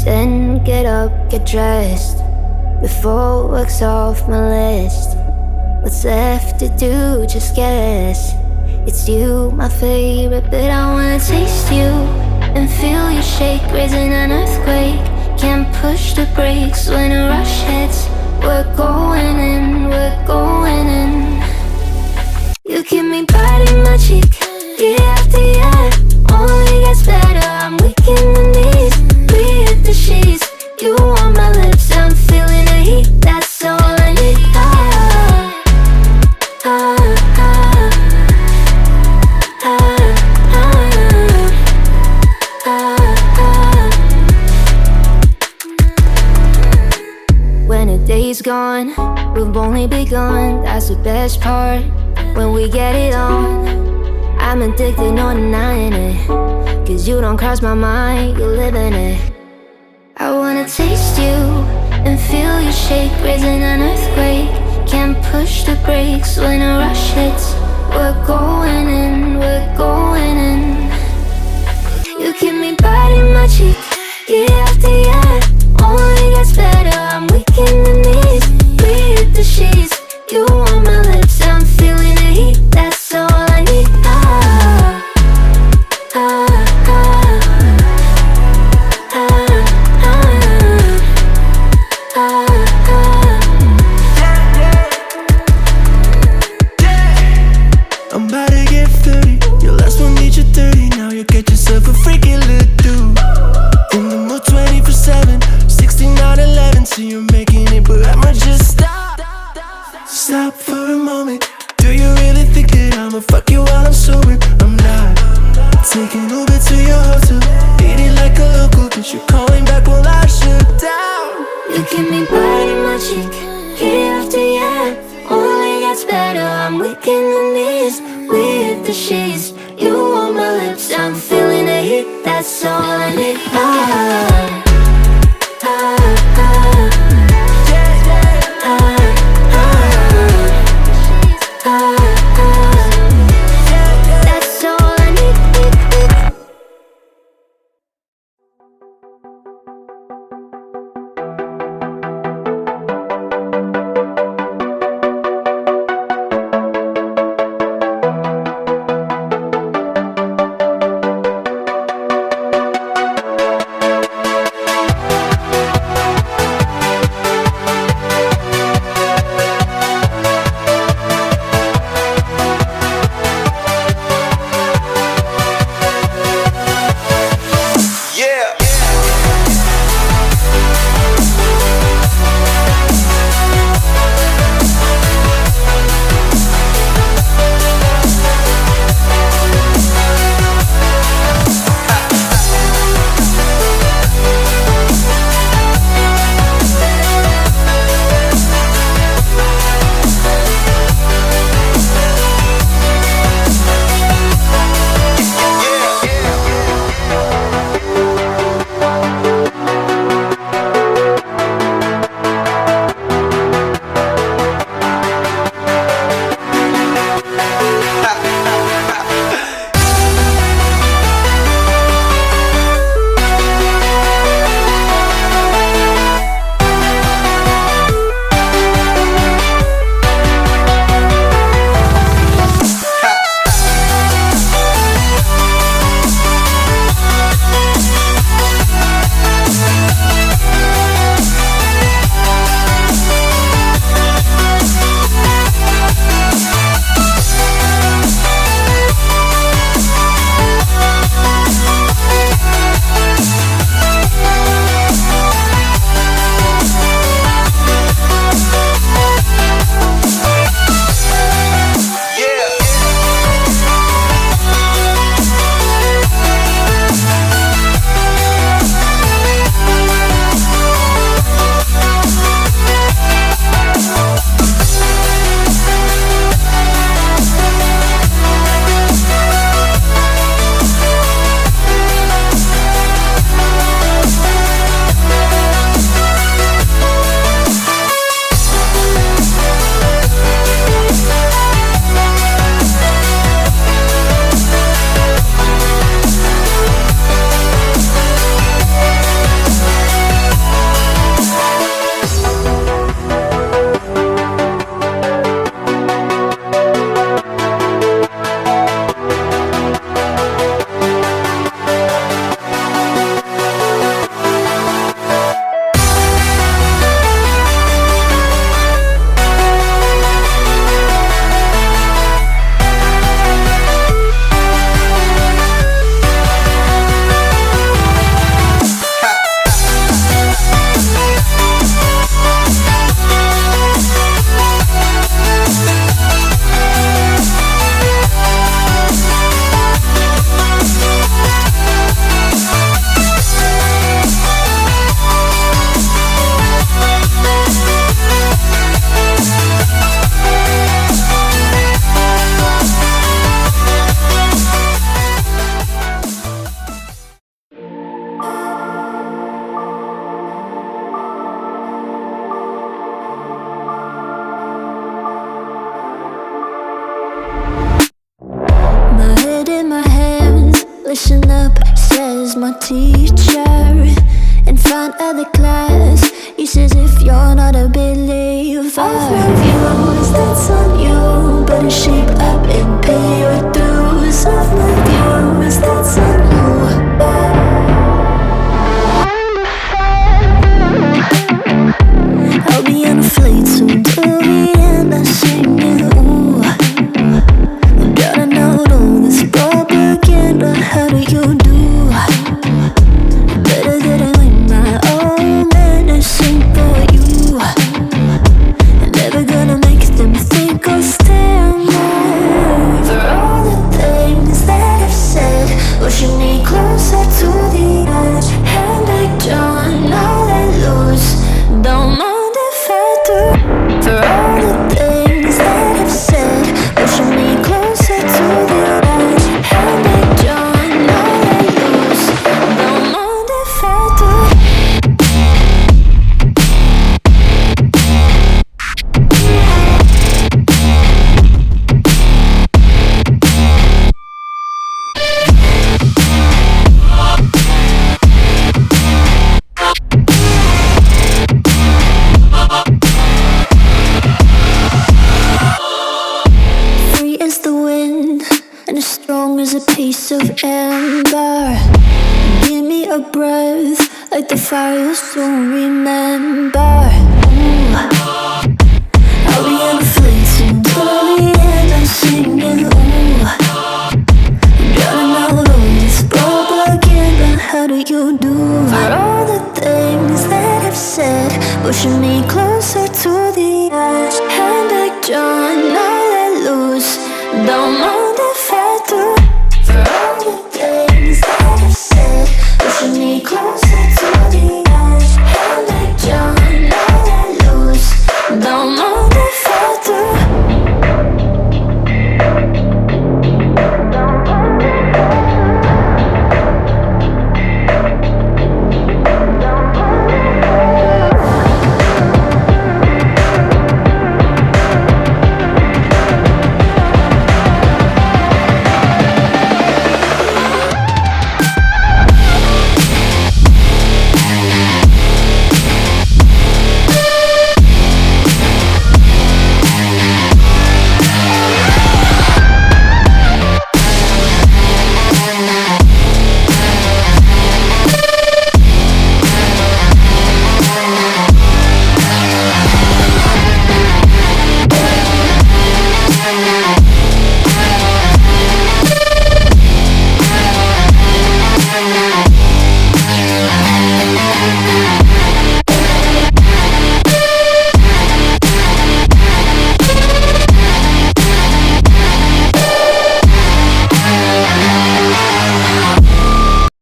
Then get up, get dressed, before work's off my list. What's left to do, just guess. It's you, my favorite, but I wanna taste you and feel you shake, raising an earthquake. Can't push the brakes when a rush hits. We're going in, we're going in. You keep me biting my cheek, year after year. Only gets better, I'm weak in the knees. We hit the sheets, you on my lips, I'm feeling the heat. That's all I need. When a day's gone, we've only begun. That's the best part, when we get it on. I'm addicted, no denying it, 'cause you don't cross my mind, you live in it. I wanna taste you and feel you shake, raising an earthquake. Can't push the brakes when a rush hits. We're going in, we're going in. You keep me biting my cheek, year after year. Only gets better, I'm weak in the knees. We hit the sheets, you on my lips, I'm feeling the heat. That's all I need. I'm about to get 30. Your last one need you 30. Now you get yourself a freaky little dude. In the mood 24/7, 6911. So you're making it, but I'ma just stop. Stop for a moment. Do you really think that I'ma fuck you while I'm sober? I'm not. Taking Uber to your hotel, eat it like a local, 'cause you're calling back while I shut down. You keep me biting my cheek, year after year. Only gets better, I'm weak in the knees. We hit the sheets, you on my lips, I'm feeling the heat. That's all I need. That's all I need. Listen up, says my teacher in front of the class. He says if you're not a believer, all my views, that's on you. Better shape up and pay your dues. Of my views, that's on you. I'll be on a flight soon to the end. I'm singing, ooh. Gotta know all this propaganda. How do you do? Better that I win my own medicine for you. Never gonna make them think I'll stand there. For all the things that I've said, pushing me closer to the edge. And I don't know that lose. Don't mind if I do. For all the things that I've said, pushing me closer to the edge. And I don't know that lose. Don't mind if I do. Free as the wind and as strong as a piece of amber. Give me a breath like the fire you'll soon remember. Ooh. I'll be on the fleet soon till the end. I'm singing, ooh. Gotta know all this propaganda. How do you do? For all the things that I've said, pushing me closer